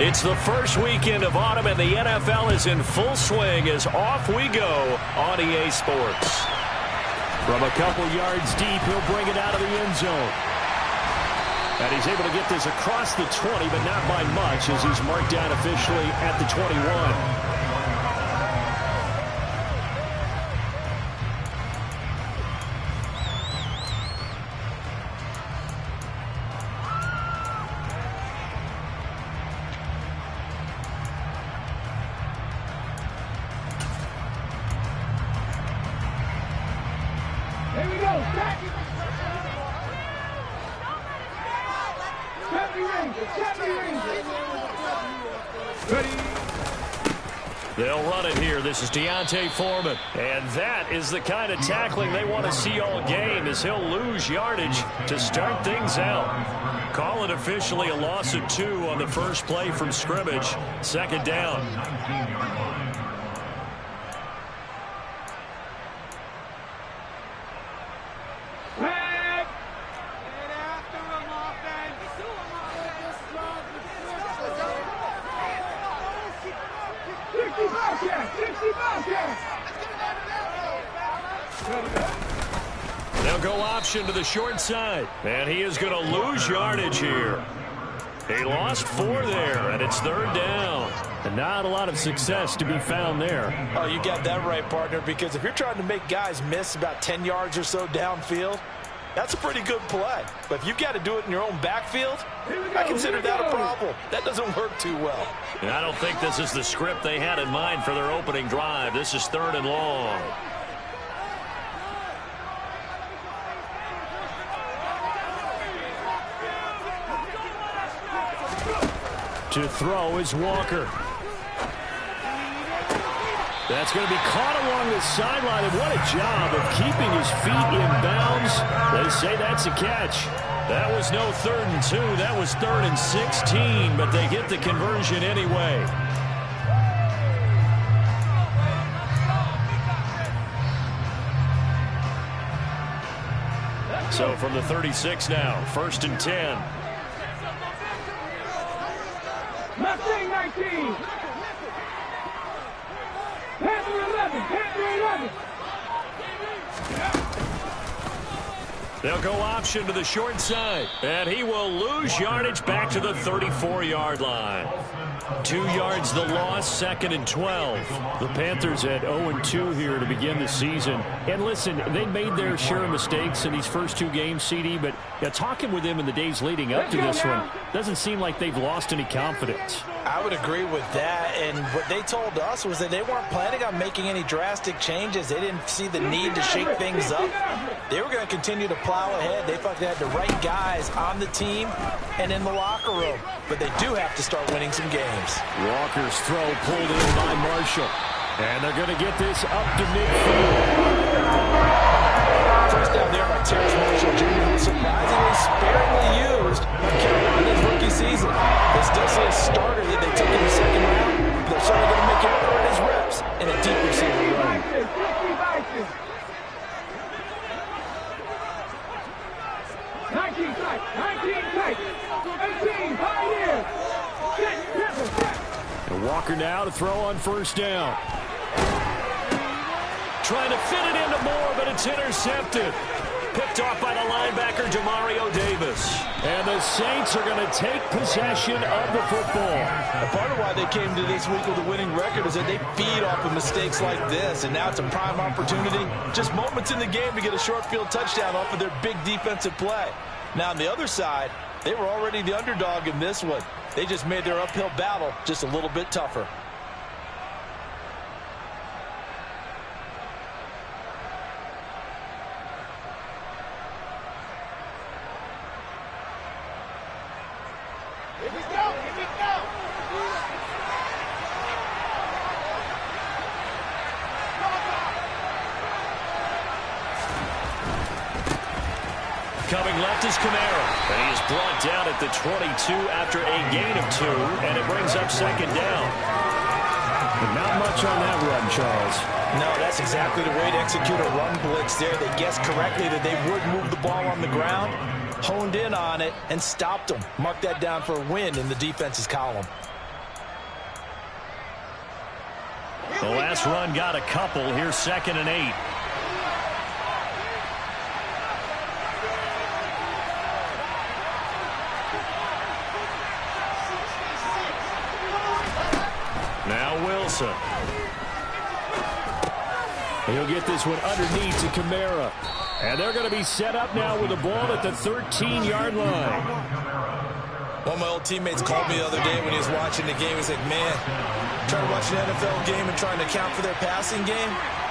It's the first weekend of autumn, and the NFL is in full swing as off we go on EA Sports. From a couple yards deep, he'll bring it out of the end zone. And he's able to get this across the 20, but not by much, as he's marked down officially at the 21. They'll run it here. This is Foreman. And that is the kind of tackling they want to see all game, as he'll lose yardage to start things out. Call it officially a loss of 2 on the first play from scrimmage. Second down. They'll go option to the short side, and he is going to lose yardage here. He lost 4 there, and it's third down. And not a lot of success to be found there. Oh, you got that right, partner, because if you're trying to make guys miss about 10 yards or so downfield, that's a pretty good play. But if you've got to do it in your own backfield, I consider that a problem. That doesn't work too well. And I don't think this is the script they had in mind for their opening drive. This is third and long. To throw is Walker. That's going to be caught along the sideline, and what a job of keeping his feet in bounds. They say that's a catch. That was no 3rd and 2. That was 3rd and 16, but they get the conversion anyway. So from the 36 now, 1st and 10. Mustang 19. Panther 11. Panther 11. They'll go option to the short side, and he will lose yardage back to the 34-yard line. 2 yards the loss, 2nd and 12. The Panthers at 0-2 here to begin the season. And listen, they made their share of mistakes in these first 2 games, CD, but talking with them in the days leading up to this one, doesn't seem like they've lost any confidence. I would agree with that, and what they told us was that they weren't planning on making any drastic changes. They didn't see the need to shake things up. They were going to continue to plow ahead. They thought they had the right guys on the team and in the locker room, but they do have to start winning some games. Walker's throw pulled in by Marshall, and they're going to get this up to midfield. First down there by Terrence Marshall Jr., who was surprisingly sparingly used in Carolina's rookie season. They still see a starter that they took in the 2nd round. They're certainly going to make him earn his reps in a deep receiver run. 19 tight, 18 Pioneers. And Walker now to throw on 1st down. Trying to fit it into Moore, but it's intercepted. Picked off by the linebacker, Demario Davis. And the Saints are going to take possession of the football. A part of why they came to this week with a winning record is that they feed off of mistakes like this, and now it's a prime opportunity. Just moments in the game to get a short field touchdown off of their big defensive play. Now, on the other side, they were already the underdog in this one. They just made their uphill battle just a little bit tougher. Here we go, here we go. Coming left is Camara, and he is brought down at the 22 after a gain of 2, and it brings up 2nd down. But not much on that run, Charles. No, that's exactly the way to execute a run blitz there. They guessed correctly that they would move the ball on the ground, honed in on it, and stopped them. Mark that down for a win in the defense's column. The last run got a couple. Here's 2nd and 8. Now Wilson. He'll get this one underneath to Kamara. And they're going to be set up now with the ball at the 13-yard line. One of my old teammates called me the other day when he was watching the game. He's like, man, trying to watch an NFL game and trying to account for their passing game,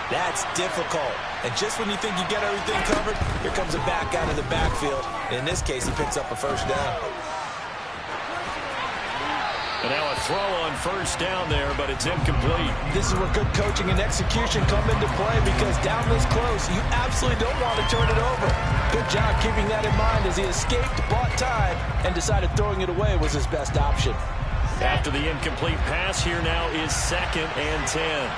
that's difficult. And just when you think you get everything covered, here comes a back out of the backfield. And in this case, he picks up a first down. And now a throw on first down there, but it's incomplete. This is where good coaching and execution come into play, because down this close, you absolutely don't want to turn it over. Good job keeping that in mind as he escaped, bought time, and decided throwing it away was his best option. After the incomplete pass, here now is 2nd and 10.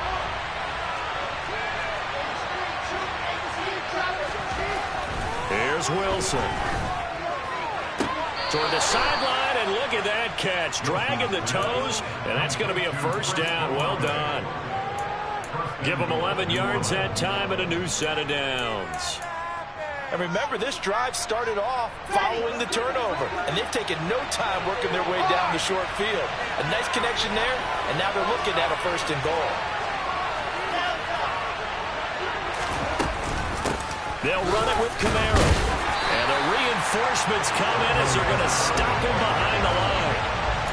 Here's Wilson. Toward the sideline, and look at that catch. Dragging the toes, and that's going to be a first down. Well done. Give them 11 yards that time and a new set of downs. And remember, this drive started off following the turnover, and they've taken no time working their way down the short field. A nice connection there, and now they're looking at a 1st and goal. They'll run it with Kamara. And the reinforcements come in as they're going to stop him behind the line.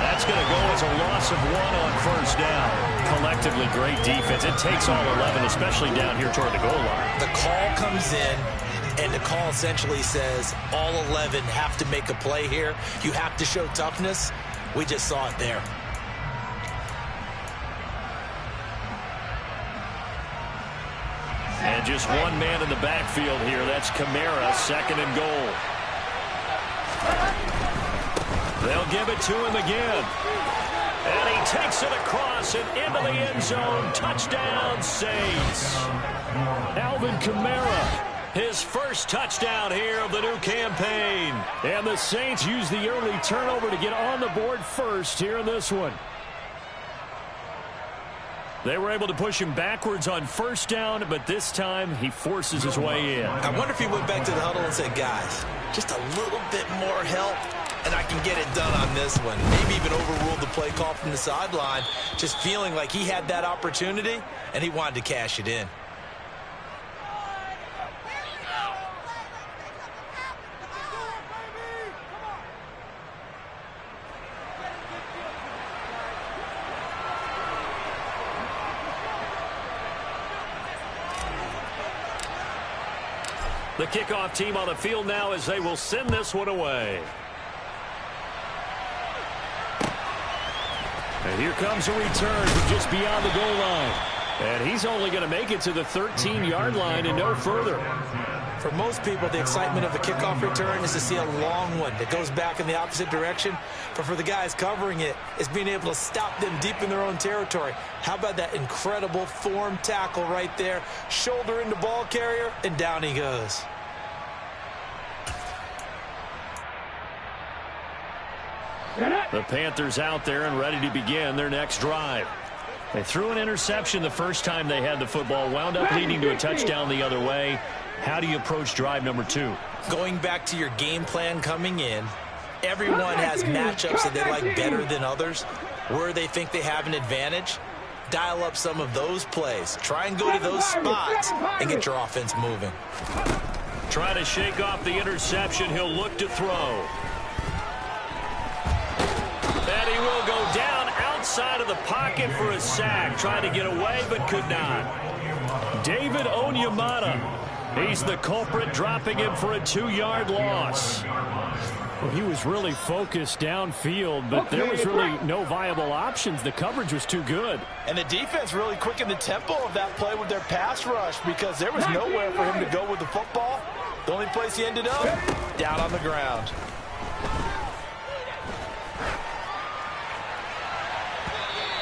That's going to go as a loss of 1 on first down. Collectively, great defense. It takes all 11, especially down here toward the goal line. The call comes in, and the call essentially says all 11 have to make a play here. You have to show toughness. We just saw it there. And just one man in the backfield here. That's Kamara, 2nd and goal. They'll give it to him again. And he takes it across and into the end zone. Touchdown, Saints. Alvin Kamara, his first touchdown here of the new campaign. And the Saints use the early turnover to get on the board first here in this one. They were able to push him backwards on first down, but this time he forces his way in. I wonder if he went back to the huddle and said, guys, just a little bit more help, and I can get it done on this one. Maybe even overruled the play call from the sideline, just feeling like he had that opportunity, and he wanted to cash it in. The kickoff team on the field now as they will send this one away. And here comes a return from just beyond the goal line. And he's only going to make it to the 13-yard line and no further. For most people, the excitement of the kickoff return is to see a long one that goes back in the opposite direction. But for the guys covering it, it's being able to stop them deep in their own territory. How about that incredible form tackle right there? Shoulder into ball carrier, and down he goes. The Panthers out there and ready to begin their next drive. They threw an interception the first time they had the football, wound up leading to a touchdown the other way. How do you approach drive number 2? Going back to your game plan coming in, everyone has matchups that they like better than others, where they think they have an advantage. Dial up some of those plays. Try and go to those spots and get your offense moving. Try to shake off the interception. He'll look to throw. And he will go down outside of the pocket for a sack. Trying to get away, but could not. David Onyemata. He's the culprit, dropping him for a 2-yard loss. Well, he was really focused downfield, but there was really no viable options. The coverage was too good. And the defense really quickened the tempo of that play with their pass rush, because there was nowhere for him to go with the football. The only place he ended up, down on the ground.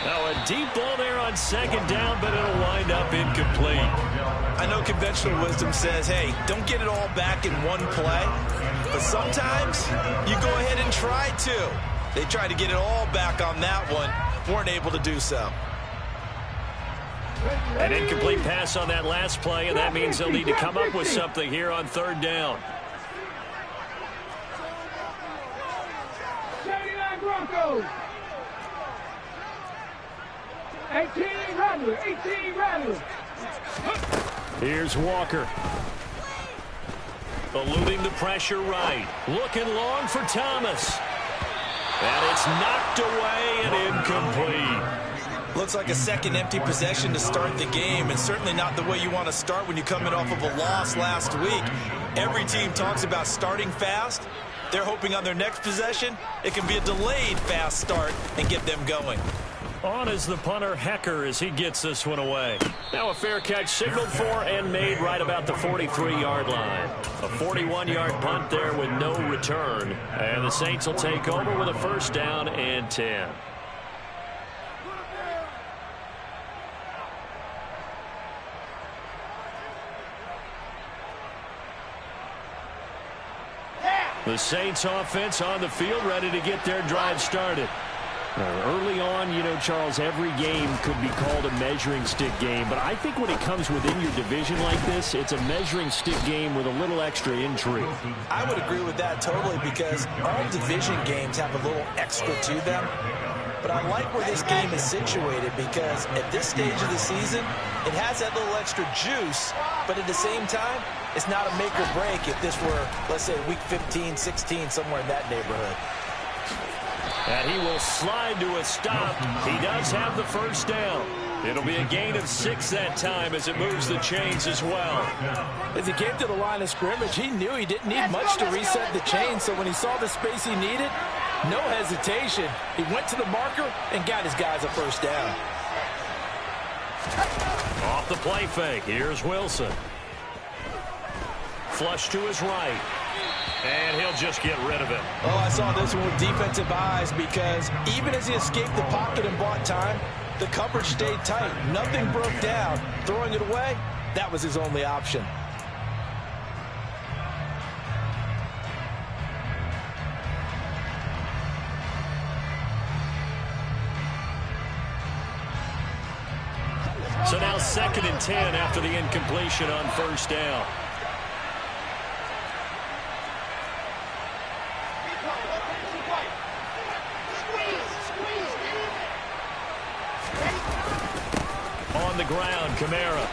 Now a deep ball there on second down, but it'll wind up incomplete. I know conventional wisdom says, hey, don't get it all back in one play. But sometimes you go ahead and try to. They tried to get it all back on that one. Weren't able to do so. An incomplete pass on that last play, and that means they'll need to come up with something here on third down. 79 Broncos. 18 Rattler. 18 Rattler. Here's Walker. Eluding the pressure right. Looking long for Thomas. And it's knocked away and incomplete. Looks like a second empty possession to start the game, and certainly not the way you want to start when you're coming off of a loss last week. Every team talks about starting fast. They're hoping on their next possession it can be a delayed fast start and get them going. On is the punter, Hecker, as he gets this one away. Now a fair catch signaled for and made right about the 43-yard line. A 41-yard punt there with no return. And the Saints will take over with a first down and 10. The Saints offense on the field, ready to get their drive started. Early on, you know, Charles, every game could be called a measuring stick game. But I think when it comes within your division like this, it's a measuring stick game with a little extra intrigue. I would agree with that totally, because all division games have a little extra to them. But I like where this game is situated, because at this stage of the season, it has that little extra juice. But at the same time, it's not a make or break if this were, let's say, week 15, 16, somewhere in that neighborhood. And he will slide to a stop. He does have the first down. It'll be a gain of 6 that time as it moves the chains as well. As he came to the line of scrimmage, he knew he didn't need much to reset the chain. So when he saw the space he needed, no hesitation. He went to the marker and got his guys a first down. Off the play fake, here's Wilson. Flush to his right. And he'll just get rid of it. Oh, I saw this one with defensive eyes, because even as he escaped the pocket and bought time, the coverage stayed tight. Nothing broke down. Throwing it away, that was his only option. So now 2nd and 10 after the incompletion on first down. On the ground, Kamara.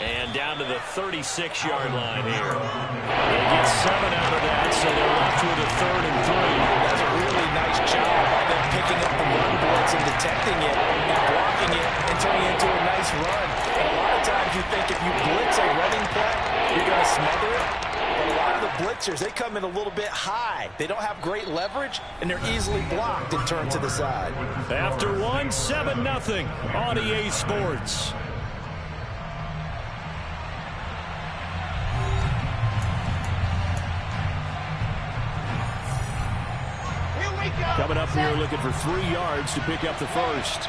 And down to the 36-yard line here. They get 7 out of that, so they're left with a 3rd and 3. That's a really nice job by them picking up the run blitz and detecting it and blocking it and turning it into a nice run. And a lot of times you think if you blitz a running play, you're going to smother it. But a lot of the blitzers, they come in a little bit high. They don't have great leverage, and they're easily blocked and turned to the side. After 1, 7-0 on EA Sports. Coming up here looking for 3 yards to pick up the first.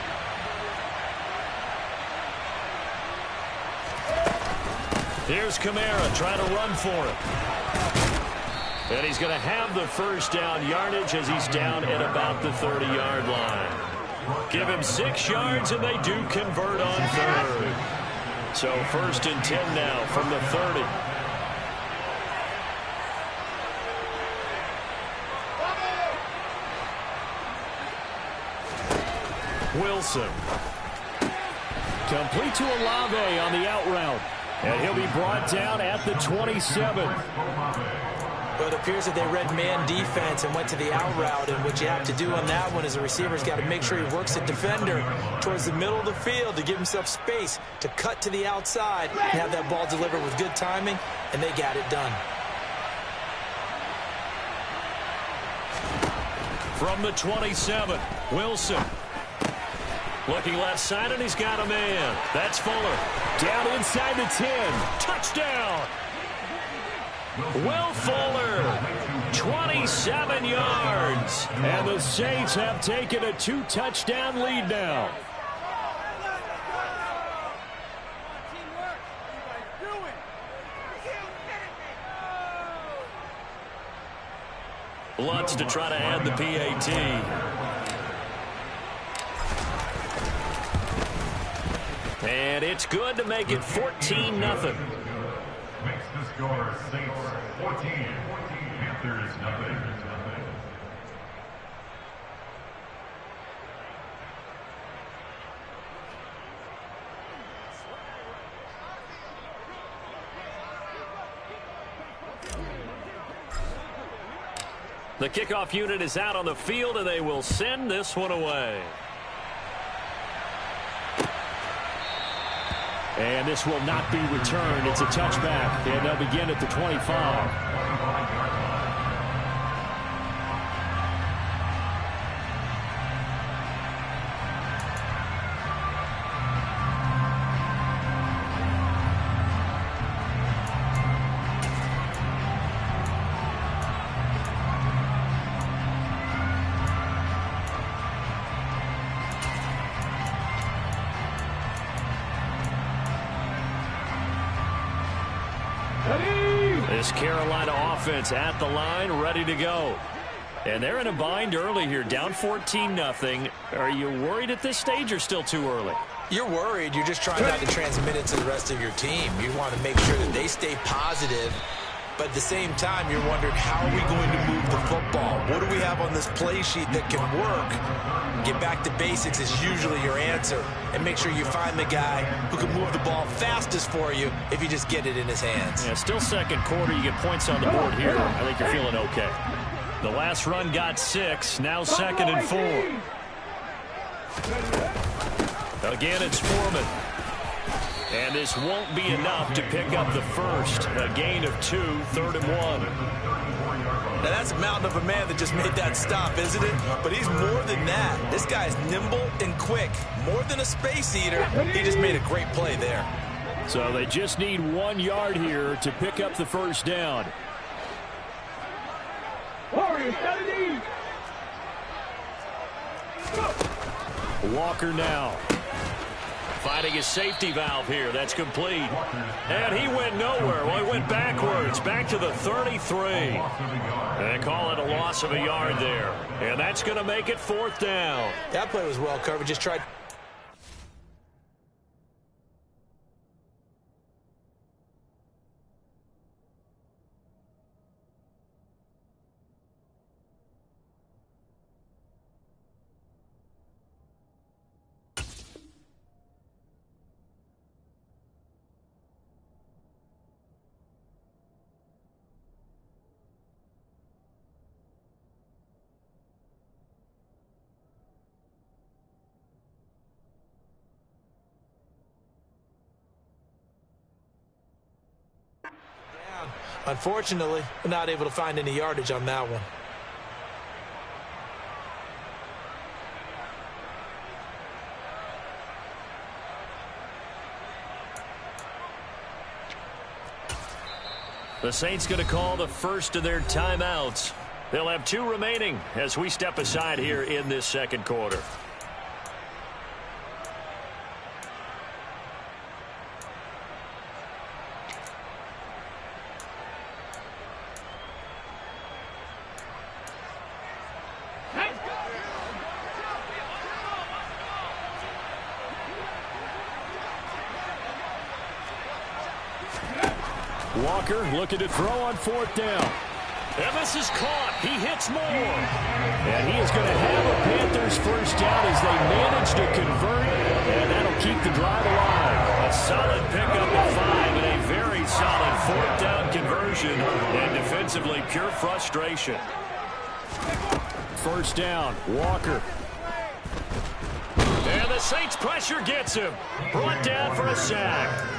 Here's Kamara trying to run for it. And he's going to have the first down yardage as he's down at about the 30-yard line. Give him 6 yards and they do convert on 3rd. So 1st and 10 now from the 30. Wilson. Complete to Olave on the out route. And he'll be brought down at the 27. But it appears that they read man defense and went to the out route. And what you have to do on that one is the receiver's got to make sure he works the defender towards the middle of the field to give himself space to cut to the outside and have that ball delivered with good timing, and they got it done. From the 27, Wilson. Looking left side, and he's got a man. That's Fuller. Down inside the 10. Touchdown! Will Fuller, 27 yards. And the Saints have taken a 2-touchdown lead now. Lutz to try to add the PAT. And it's good to make it 14-0. Makes the score Saints 14, Panthers nothing. The kickoff unit is out on the field, and they will send this one away. And this will not be returned. It's a touchback, and they'll begin at the 25. This Carolina offense at the line, ready to go. And they're in a bind early here, down 14-0. Are you worried at this stage or still too early? You're worried. You're just trying not to transmit it to the rest of your team. You want to make sure that they stay positive. But at the same time, you're wondering, how are we going to move the football? What do we have on this play sheet that can work? Get back to basics is usually your answer. And make sure you find the guy who can move the ball fastest for you if you just get it in his hands. Yeah, still second quarter. You get points on the board here. I think you're feeling okay. The last run got 6. Now 2nd and 4. Again, it's Foreman. And this won't be enough to pick up the first. A gain of 2, 3rd and 1. Now, that's a mountain of a man that just made that stop, isn't it? But he's more than that. This guy's nimble and quick. More than a space eater, he just made a great play there. So they just need 1 yard here to pick up the first down. Walker now. Finding his safety valve here. That's complete. And he went nowhere. Well, he went backwards. Back to the 33. And call it a loss of a yard there. And that's going to make it 4th down. That play was well covered. Just tried. Unfortunately, we're not able to find any yardage on that one. The Saints going to call the first of their timeouts. They'll have 2 remaining as we step aside here in this second quarter. Walker looking to throw on 4th down. And this is caught. He hits more. And he is going to have a Panthers first down as they manage to convert. And that'll keep the drive alive. A solid pickup of 5 and a very solid 4th down conversion. And defensively, pure frustration. First down, Walker. And the Saints pressure gets him. Brought down for a sack.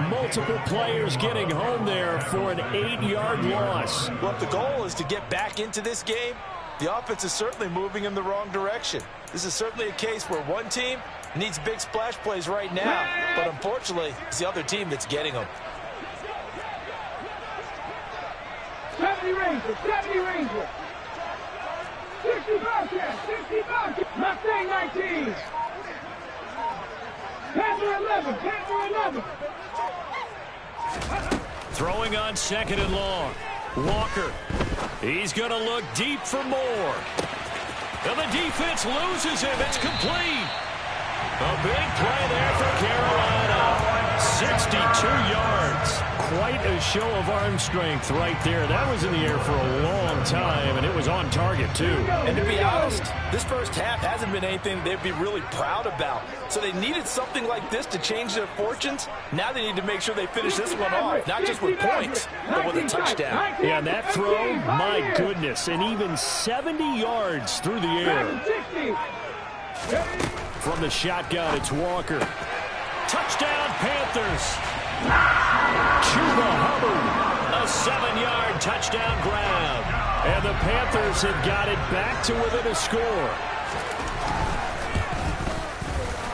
Multiple players getting home there for an 8-yard loss. Well, if the goal is to get back into this game, the offense is certainly moving in the wrong direction. This is certainly a case where one team needs big splash plays right now, but unfortunately, it's the other team that's getting them. 70 Ranger, 70 Ranger. 60 Bobcat, 60 Bobcat. Mustang 19. Panther 11, Panther 11. Throwing on 2nd and long. Walker. He's going to look deep for more. And the defense loses him. It's complete. A big play there for Carolina. 62 yards. Quite a show of arm strength right there. That was in the air for a long time, and it was on target, too. And to be honest, this first half hasn't been anything they'd be really proud about. So they needed something like this to change their fortunes. Now they need to make sure they finish this one off, not just with points, but with a touchdown. Yeah, and that throw, my goodness, and even 70 yards through the air. From the shotgun, it's Walker. Touchdown, Panthers. Chuba Hubbard, a 7-yard touchdown grab. And the Panthers have got it back to within a score.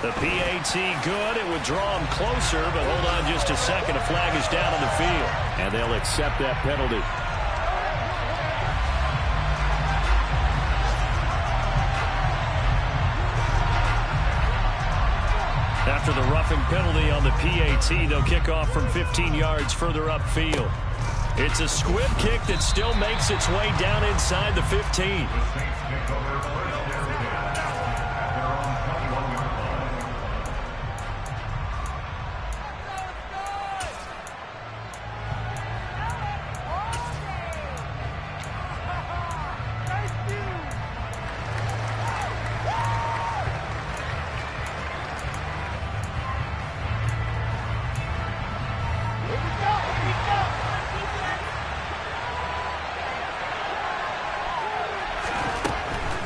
The PAT good. It would draw them closer, but hold on just a second. A flag is down on the field. And they'll accept that penalty. After the roughing penalty on the PAT, they'll kick off from 15 yards further upfield. It's a squib kick that still makes its way down inside the 15.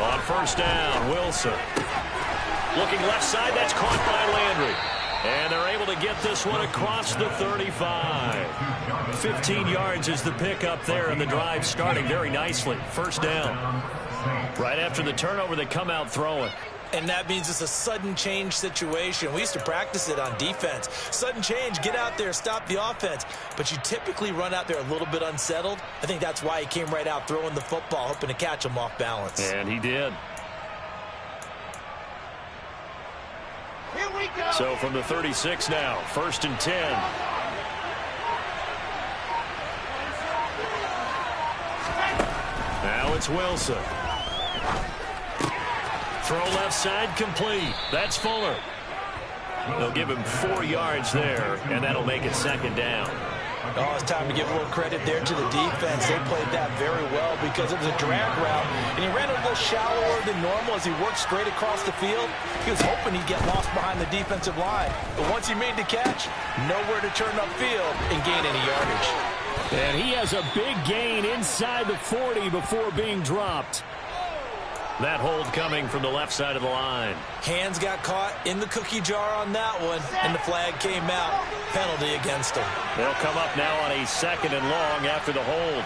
On first down, Wilson. Looking left side, that's caught by Landry. And they're able to get this one across the 35. 15 yards is the pickup there, and the drive starting very nicely. First down. Right after the turnover, they come out throwing. And that means it's a sudden change situation. We used to practice it on defense. Sudden change, get out there, stop the offense. But you typically run out there a little bit unsettled. I think that's why he came right out throwing the football, hoping to catch him off balance. And he did. Here we go. So from the 36 now, 1st and 10. Now it's Wilson. Throw left side complete. That's Fuller. They'll give him 4 yards there, and that'll make it second down. Oh, it's time to give a little credit there to the defense. They played that very well because it was a drag route, and he ran a little shallower than normal as he worked straight across the field. He was hoping he'd get lost behind the defensive line. But once he made the catch, nowhere to turn upfield and gain any yardage. And he has a big gain inside the 40 before being dropped. That hold coming from the left side of the line. Hands got caught in the cookie jar on that one, and the flag came out. Penalty against him. They'll come up now on a 2nd and long after the hold.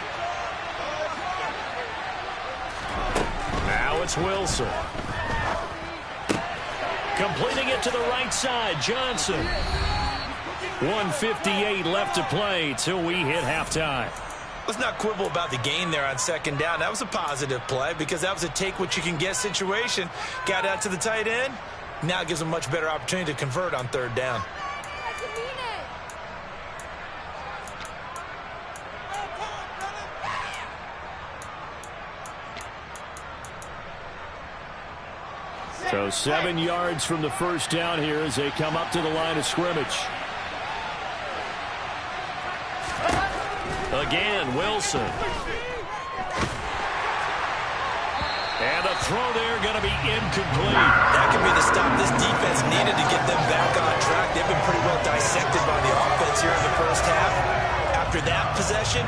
Now it's Wilson. Completing it to the right side, Johnson. 1:58 left to play till we hit halftime. Let's not quibble about the gain there on 2nd down. That was a positive play because that was a take-what-you-can-get situation. Got out to the tight end. Now it gives them a much better opportunity to convert on 3rd down. So 7 yards from the first down here as they come up to the line of scrimmage. Again, Wilson. And the throw there going to be incomplete. That could be the stop this defense needed to get them back on track. They've been pretty well dissected by the offense here in the first half. After that possession,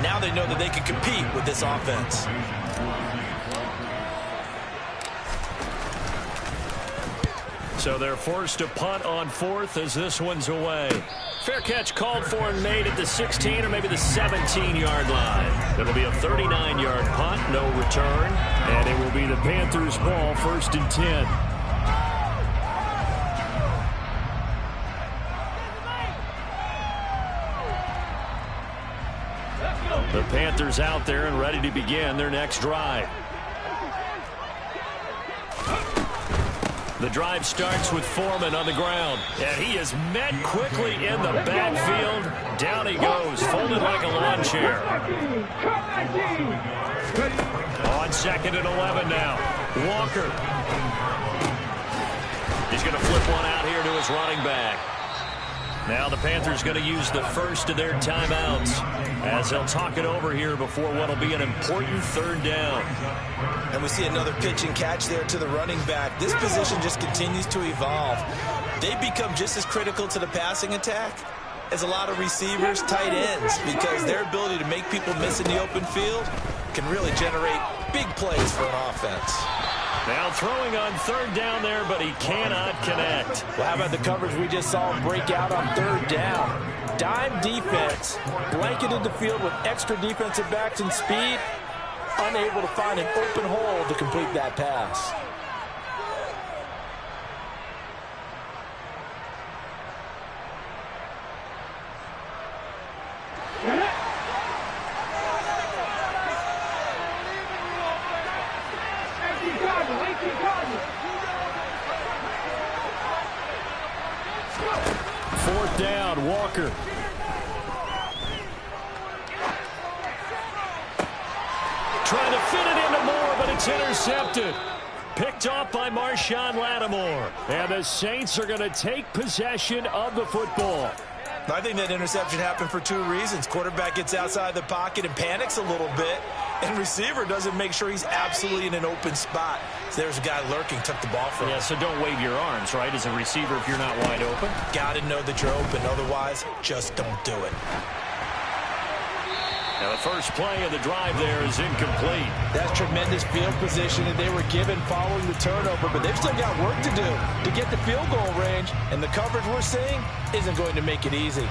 now they know that they can compete with this offense. So they're forced to punt on 4th as this one's away. Fair catch called for and made at the 16 or maybe the 17-yard line. It'll be a 39-yard punt, no return, and it will be the Panthers' ball, 1st and 10. The Panthers out there and ready to begin their next drive. The drive starts with Foreman on the ground, and he is met quickly in the backfield. Down he goes, folded like a lawn chair. On 2nd and 11 now. Walker. He's going to flip one out here to his running back. Now the Panthers going to use the first of their timeouts as they'll talk it over here before what will be an important third down. And we see another pitch and catch there to the running back. This position just continues to evolve. They become just as critical to the passing attack as a lot of receivers, tight ends, because their ability to make people miss in the open field can really generate big plays for an offense. Now throwing on third down there, but he cannot connect. Well, how about the coverage we just saw him break out on third down? Dime defense, blanketed the field with extra defensive backs and speed, unable to find an open hole to complete that pass. Fourth down, Walker. Trying to fit it into Moore, but it's intercepted. Picked off by Marshawn Lattimore. And the Saints are going to take possession of the football. I think that interception happened for two reasons. Quarterback gets outside the pocket and panics a little bit, and receiver doesn't make sure he's absolutely in an open spot. So there's a guy lurking, took the ball from him. Yeah, so don't wave your arms, right, as a receiver if you're not wide open. Got to know that you're open. Otherwise, just don't do it. Now the first play of the drive there is incomplete. That's tremendous field position that they were given following the turnover, but they've still got work to do to get the field goal range, and the coverage we're seeing isn't going to make it easy.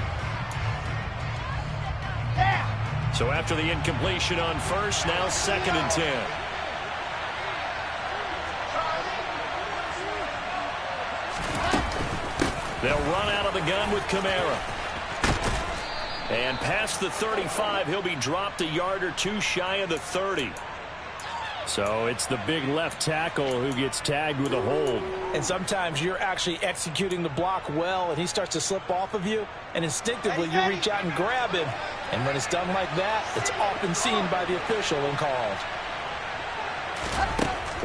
So after the incompletion on first, now 2nd and 10. They'll run out of the gun with Kamara. And past the 35, he'll be dropped a yard or two shy of the 30. So it's the big left tackle who gets tagged with a hold. And sometimes you're actually executing the block well, and he starts to slip off of you, and instinctively you reach out and grab him. And when it's done like that, it's often seen by the official and called.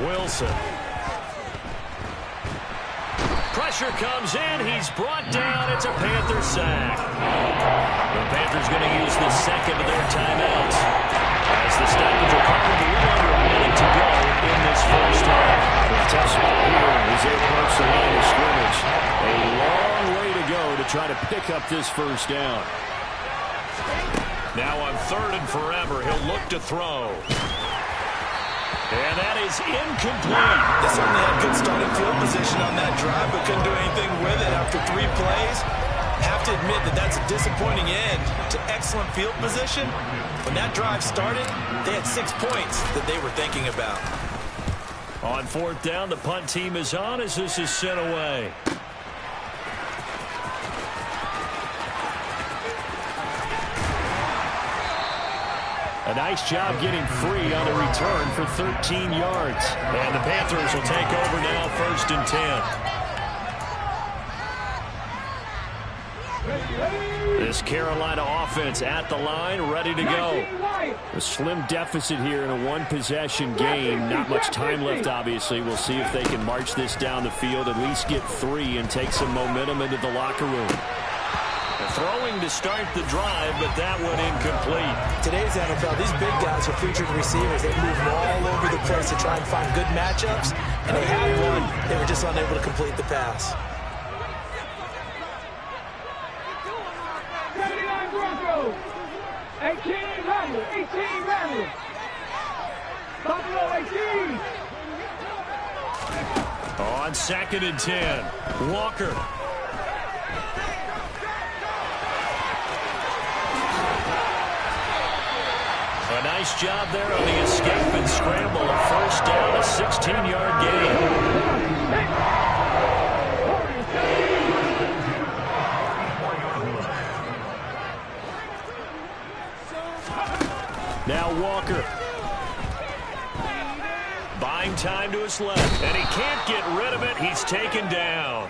Wilson. Pressure comes in. He's brought down. It's a Panther sack. The Panthers going to use the second of their timeouts. As the stoppage will come with a little under a minute to go in this first half. The tough spot here as they approach the line of scrimmage. A long way to go to try to pick up this first down. Now on 3rd and forever, he'll look to throw. And that is incomplete. They certainly had good starting field position on that drive, but couldn't do anything with it after 3 plays. Have to admit that that's a disappointing end to excellent field position. When that drive started, they had 6 points that they were thinking about. On 4th down, the punt team is on as this is sent away. A nice job getting free on the return for 13 yards. And the Panthers will take over now, 1st and 10. This Carolina offense at the line, ready to go. A slim deficit here in a one-possession game. Not much time left, obviously. We'll see if they can march this down the field, at least get 3 and take some momentum into the locker room. Throwing to start the drive, but that one incomplete. Today's NFL, these big guys are featured receivers. They move all over the place to try and find good matchups, and they had one. They were just unable to complete the pass. 79 Broncos. 18 Randall. 18 Randall. Buffalo 18. On 2nd and 10, Walker. A nice job there on the escape and scramble. A first down, a 16-yard gain. Now Walker. Buying time to his left, and he can't get rid of it. He's taken down.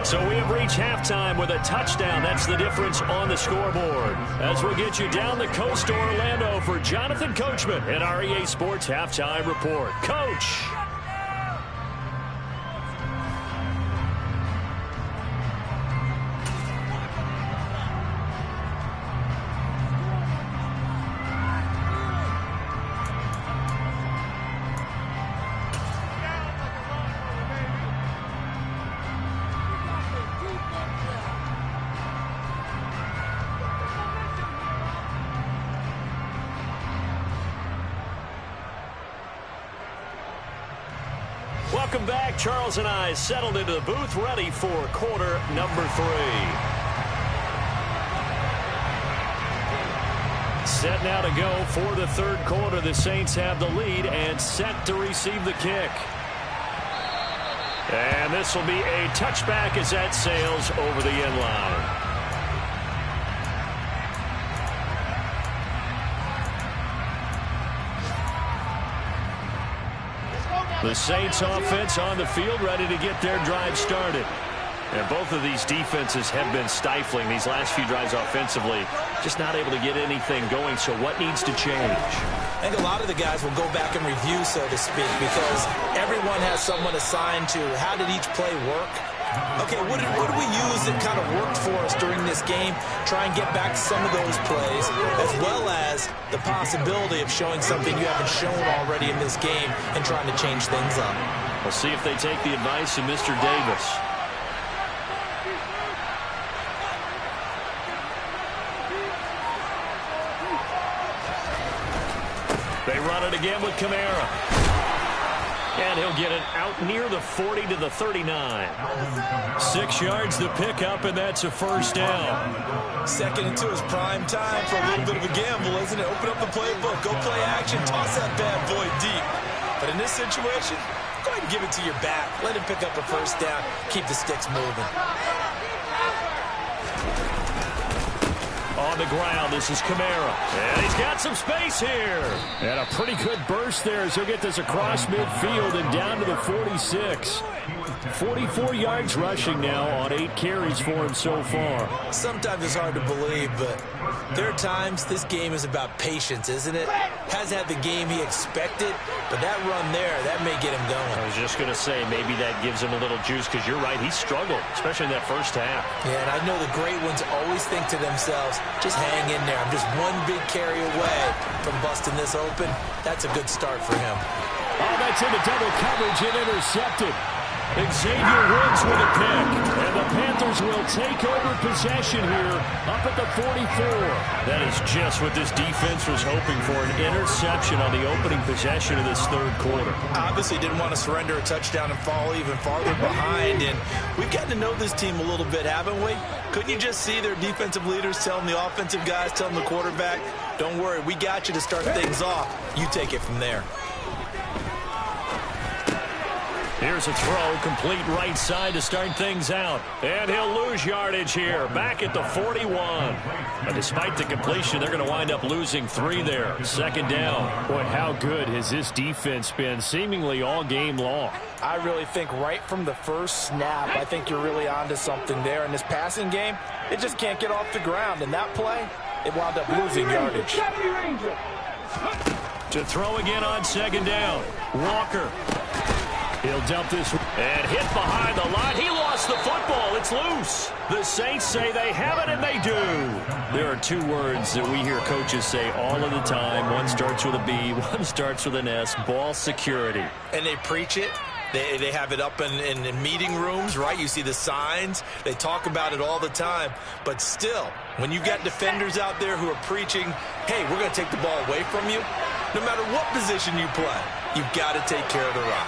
So we have reached halftime with a touchdown. That's the difference on the scoreboard. As we'll get you down the coast to Orlando for Jonathan Coachman at our EA Sports Halftime Report. Coach. Welcome back. Charles and I settled into the booth, ready for quarter number 3. Set now to go for the third quarter. The Saints have the lead and set to receive the kick. And this will be a touchback as that sails over the end line. The Saints offense on the field, ready to get their drive started. And both of these defenses have been stifling these last few drives offensively. Just not able to get anything going, so what needs to change? I think a lot of the guys will go back and review, so to speak, because everyone has someone assigned to how did each play work. Okay, what did we use that kind of worked for us during this game? Try and get back some of those plays, as well as the possibility of showing something you haven't shown already in this game and trying to change things up. We'll see if they take the advice of Mr. Davis. They run it again with Kamara. And he'll get it out near the 40 to the 39. 6 yards to pick up, and that's a first down. Second into his prime time for a little bit of a gamble, isn't it? Open up the playbook, go play action, toss that bad boy deep. But in this situation, go ahead and give it to your back. Let him pick up a first down. Keep the sticks moving. On the ground, this is Kamara. And he's got some space here. And a pretty good burst there as he'll get this across midfield and down to the 46. 44 yards rushing now on 8 carries for him so far. Sometimes it's hard to believe, but there are times this game is about patience, isn't it? Hasn't had the game he expected, but that run there, that may get him going. I was just going to say, maybe that gives him a little juice, because you're right, he struggled, especially in that first half. Yeah, and I know the great ones always think to themselves, just hang in there. I'm just one big carry away from busting this open. That's a good start for him. Oh, that's into double coverage and intercepted. Xavier Woods with a pick, and the Panthers will take over possession here up at the 44. That is just what this defense was hoping for, an interception on the opening possession of this third quarter. Obviously didn't want to surrender a touchdown and fall even farther behind, and we've gotten to know this team a little bit, haven't we? Couldn't you just see their defensive leaders telling the offensive guys, telling the quarterback, don't worry, we got you to start things off. You take it from there. Here's a throw, complete right side to start things out. And he'll lose yardage here, back at the 41. But despite the completion, they're going to wind up losing 3 there. Second down. Boy, how good has this defense been seemingly all game long? I really think right from the first snap, I think you're really onto something there. In this passing game, it just can't get off the ground. And that play, it wound up losing yardage. To throw again on second down. Walker. He'll dump this and hit behind the line. He lost the football. It's loose. The Saints say they have it, and they do. There are 2 words that we hear coaches say all of the time. One starts with a B, one starts with an S. Ball security. And they preach it. They have it up in meeting rooms, right? You see the signs. They talk about it all the time. But still, when you've got defenders out there who are preaching, hey, we're going to take the ball away from you, no matter what position you play, you've got to take care of the rock.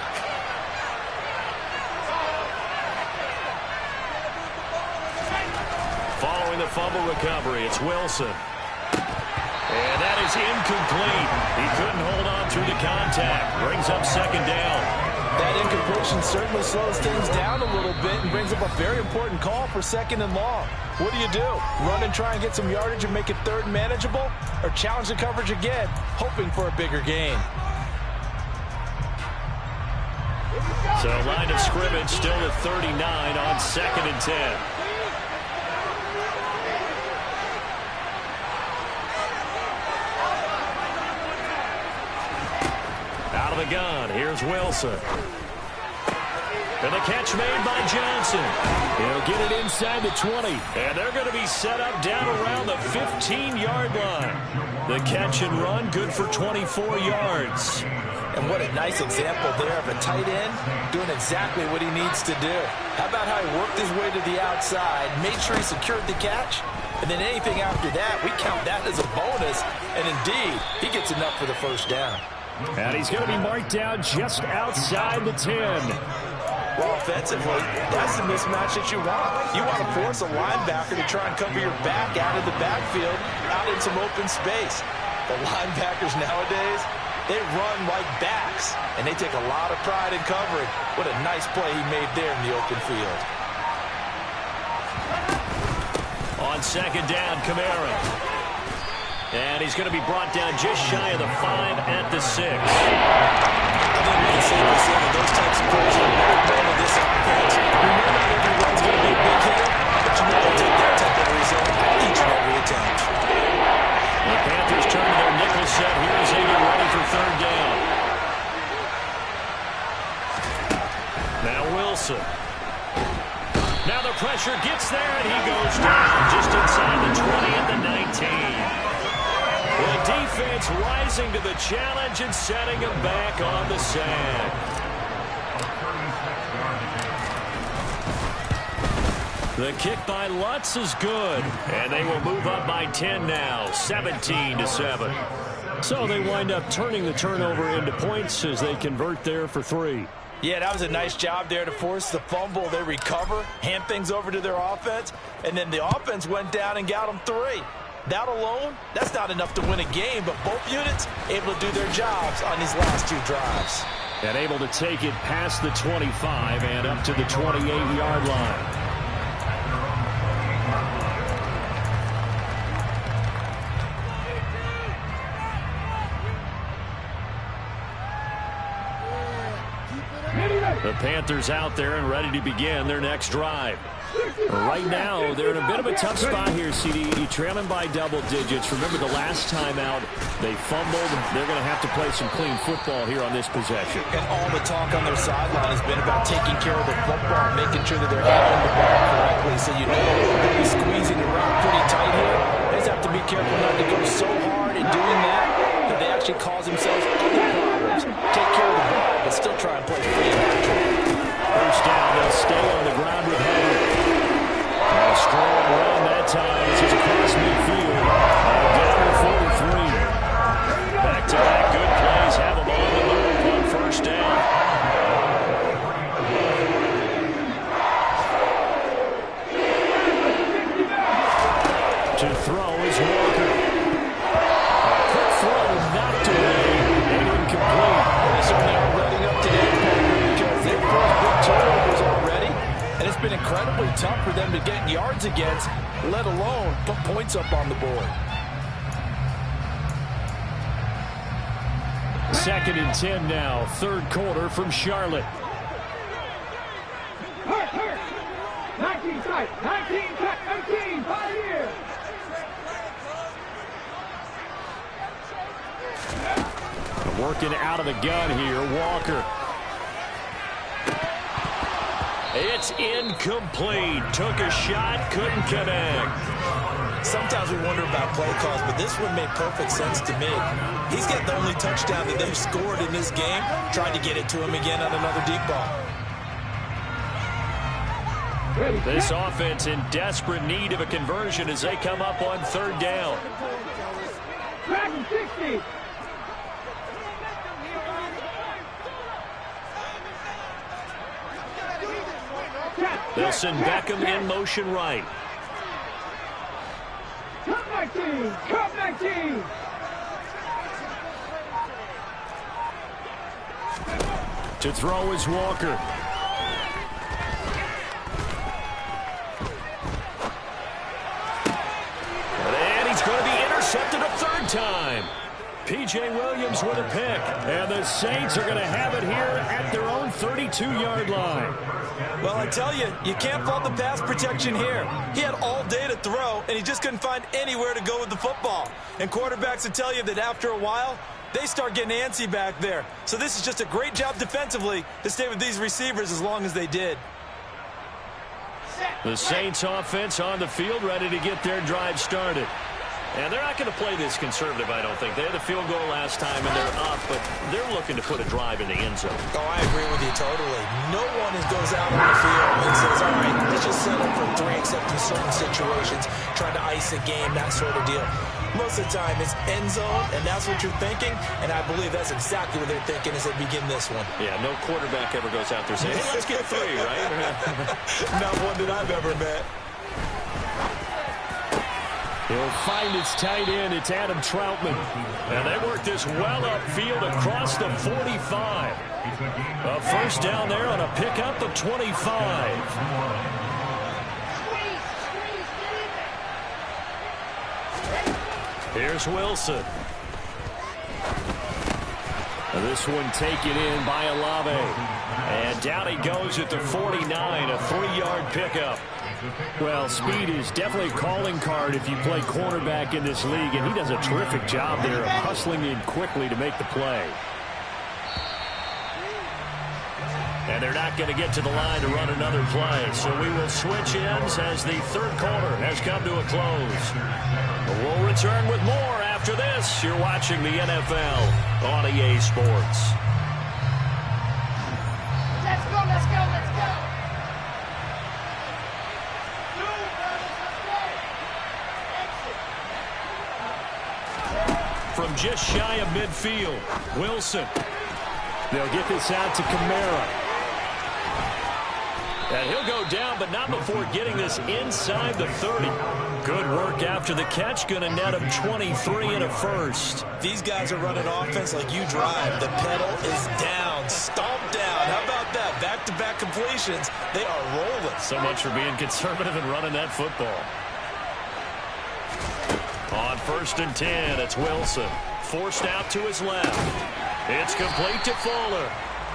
Following the fumble recovery, it's Wilson. And that is incomplete. He couldn't hold on through the contact. Brings up second down. That incompletion certainly slows things down a little bit and brings up a very important call for second and long. What do? Run and try and get some yardage and make it third and manageable? Or challenge the coverage again, hoping for a bigger gain? So line of scrimmage still at 39 on second and 10. Out of the gun, here's Wilson. And the catch made by Johnson. He'll get it inside the 20. And they're going to be set up down around the 15-yard line. The catch and run, good for 24 yards. And what a nice example there of a tight end doing exactly what he needs to do. How about how he worked his way to the outside, made sure he secured the catch, and then anything after that, we count that as a bonus. And indeed, he gets enough for the first down. And he's going to be marked down just outside the 10. Well, offensively, that's the mismatch that you want. You want to force a linebacker to try and cover your back out of the backfield, out in some open space. The linebackers nowadays, they run like backs, and they take a lot of pride in covering. What a nice play he made there in the open field. On second down, Kamara. And he's going to be brought down just shy of the 5 at the 6. I think we can safely say that those types of plays are very known in this offense. We know not everyone's going to be a big hitter, but you know they'll take that type of result each and every attempt. The Panthers turn to their nickel set here as they get ready for third down. Now Wilson. Now the pressure gets there, and he goes down just inside the 20 at the 19. The defense rising to the challenge and setting him back on the sack. The kick by Lutz is good, and they will move up by 10 now, 17-7. So they wind up turning the turnover into points as they convert there for 3. Yeah, that was a nice job there to force the fumble. They recover, hand things over to their offense, and then the offense went down and got them 3. That alone, that's not enough to win a game, but both units able to do their jobs on these last 2 drives. And able to take it past the 25 and up to the 28-yard line. The Panthers out there and ready to begin their next drive. Right now, they're in a bit of a tough spot here, CD. Trailing by double digits. Remember the last time out, they fumbled. They're going to have to play some clean football here on this possession. And all the talk on their sideline has been about taking care of the football, making sure that they're handling the ball correctly. So you know they'll be squeezing around pretty tight here. They just have to be careful not to go so hard in doing that they actually cause themselves other problems. Take care of the ball, but still try and play free and natural. First down, they'll stay on the ground with Hubbard. A strong run that time. This is across midfield. Down to 43. Back-to-back good plays. Have them on the move on first down. To throw is Walker. A quick throw knocked away and incomplete. They certainly are running up to that because their first big turnovers already. And it's been incredibly tough for them to get yards against, let alone put points up on the board. Second and 10 now, third quarter from Charlotte. Hurt. 19 strike, 19 cut, 18, 5 years. Working out of the gun here, Walker. It's incomplete. Took a shot, couldn't connect. Sometimes we wonder about play calls, but this one made perfect sense to me. He's got the only touchdown that they've scored in this game. Tried to get it to him again on another deep ball. This offense in desperate need of a conversion as they come up on third down. Back in 60. They'll send Beckham in motion right. Cup 19, Cup 19. To throw is Walker. And he's going to be intercepted a third time. P.J. Williams with a pick. And the Saints are going to have it here at their own 32-yard line. Well, I tell you, you can't fault the pass protection here. He had all day to throw, and he just couldn't find anywhere to go with the football. And quarterbacks will tell you that after a while, they start getting antsy back there. So this is just a great job defensively to stay with these receivers as long as they did. The Saints offense on the field ready to get their drive started. And they're not going to play this conservative, I don't think. They had the field goal last time, and they're up, but they're looking to put a drive in the end zone. Oh, I agree with you totally. No one goes out on the field and says, all right, let's just settle for 3, except in certain situations, trying to ice a game, that sort of deal. Most of the time, it's end zone, and that's what you're thinking, and I believe that's exactly what they're thinking as they begin this one. Yeah, no quarterback ever goes out there saying, hey, let's get 3, right? Not one that I've ever met. He'll find his tight end. It's Adam Troutman. And they work this well upfield across the 45. A first down there on a pickup of 25. Here's Wilson. And this one taken in by Olave. And down he goes at the 49, a 3-yard pickup. Well, speed is definitely a calling card if you play cornerback in this league, and he does a terrific job there of hustling in quickly to make the play. And they're not going to get to the line to run another play, so we will switch ends as the third quarter has come to a close. We'll return with more after this. You're watching the NFL on EA Sports. Let's go, let's go, let's go. From just shy of midfield, Wilson. They'll get this out to Kamara. And he'll go down, but not before getting this inside the 30. Good work after the catch. Going to net him 23 and a first. These guys are running offense like you drive. The pedal is down, stomped down. How about that? Back-to-back completions. They are rolling. So much for being conservative and running that football. On 1st and 10, it's Wilson. Forced out to his left. It's complete to Fuller.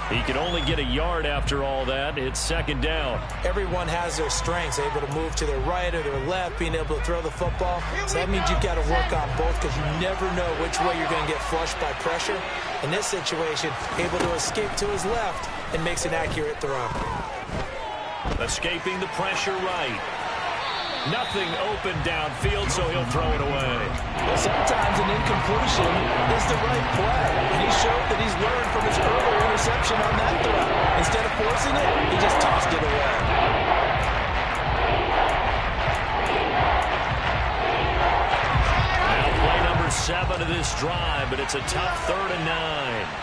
He can only get a yard after all that. It's 2nd down. Everyone has their strengths, able to move to their right or their left, being able to throw the football. So that means you've got to work on both because you never know which way you're going to get flushed by pressure. In this situation, able to escape to his left and makes an accurate throw. Escaping the pressure right. Nothing open downfield, so he'll throw it away. Well, sometimes an incompletion is the right play. And he showed that he's learned from his earlier interception on that throw. Instead of forcing it, he just tossed it away. Now play number 7 of this drive, but it's a tough 3rd and 9.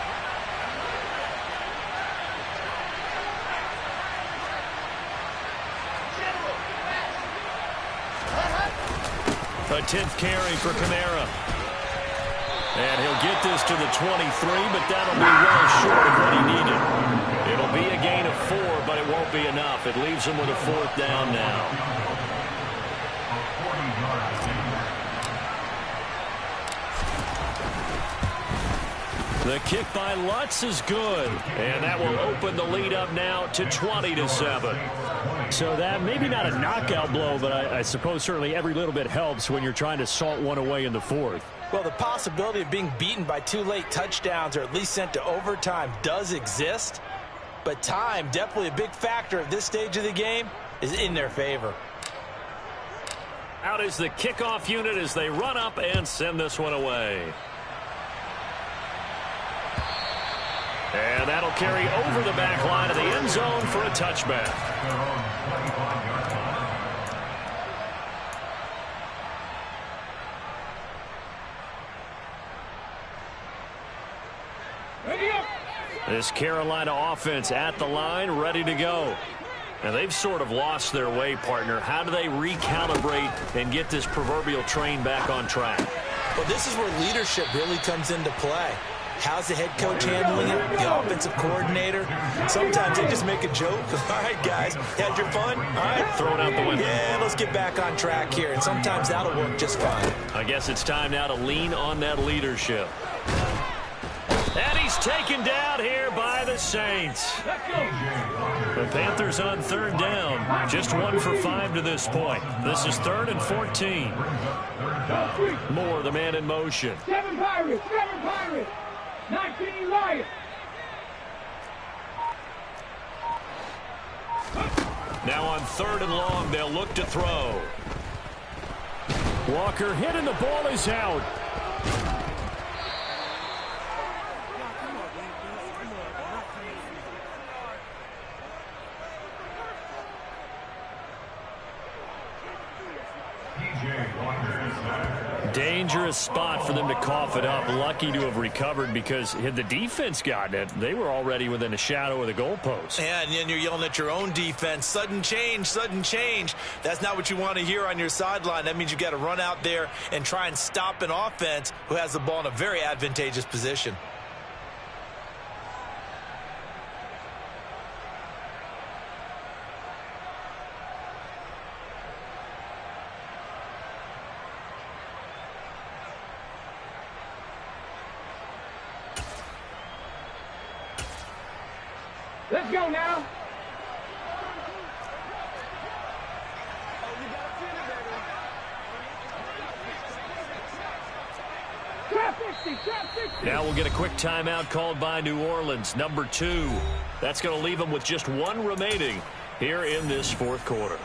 A 10th carry for Kamara. And he'll get this to the 23, but that'll be well short of what he needed. It'll be a gain of 4, but it won't be enough. It leaves him with a 4th down now. The kick by Lutz is good, and that will open the lead up now to 20-7. So that maybe not a knockout blow, but I suppose certainly every little bit helps when you're trying to salt one away in the 4th. Well, the possibility of being beaten by 2 late touchdowns or at least sent to overtime does exist, but time, definitely a big factor at this stage of the game, is in their favor. Out is the kickoff unit as they run up and send this one away. And that'll carry over the back line of the end zone for a touchback. This Carolina offense at the line, ready to go. And they've sort of lost their way, partner. How do they recalibrate and get this proverbial train back on track? Well, this is where leadership really comes into play. How's the head coach handling it? The offensive coordinator? Sometimes they just make a joke. All right, guys, had your fun? All right, throw it out the window. Yeah, let's get back on track here. And sometimes that'll work just fine. I guess it's time now to lean on that leadership. And he's taken down here by the Saints. The Panthers on 3rd down. Just 1 for 5 to this point. This is 3rd and 14. Moore, the man in motion. 7 Pirates, 7 Pirates. 19 Lions. Now on 3rd and long, they'll look to throw. Walker hit and the ball is out. dangerous spot for them to cough it up. Lucky to have recovered, because had the defense gotten it, they were already within a shadow of the goalpost. And then you're yelling at your own defense. Sudden change, sudden change. That's not what you want to hear on your sideline. That means you got to run out there and try and stop an offense who has the ball in a very advantageous position. Let's go now. Now we'll get a quick timeout called by New Orleans, number 2. That's going to leave them with just 1 remaining here in this fourth quarter.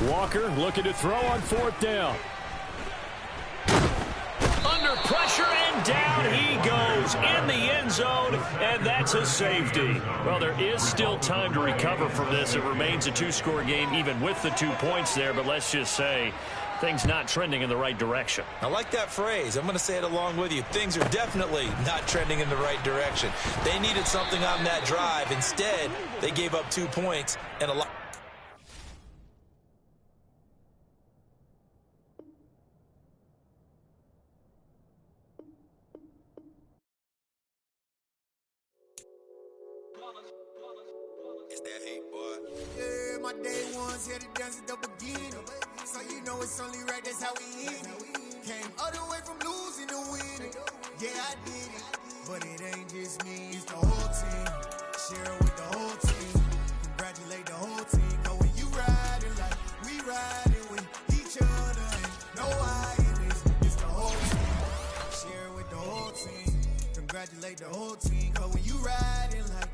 Walker looking to throw on 4th down. Under pressure, and down he goes in the end zone, and that's a safety. Well, there is still time to recover from this. It remains a 2-score game even with the 2 points there, but let's just say things not trending in the right direction. I like that phrase. I'm going to say it along with you. Things are definitely not trending in the right direction. They needed something on that drive. Instead, they gave up 2 points and a lot. It's that hate, boy. Yeah, my day ones here to dance at the beginning. So you know it's only right, that's how we end it. Came all the way from losing to winning. Yeah, I did it. But it ain't just me, it's the whole team. Share it with the whole team. Congratulate the whole team. Cause when you riding like we riding with each other, ain't no hiding this. It's the whole team. Share it with the whole team. Congratulate the whole team. Cause when you riding like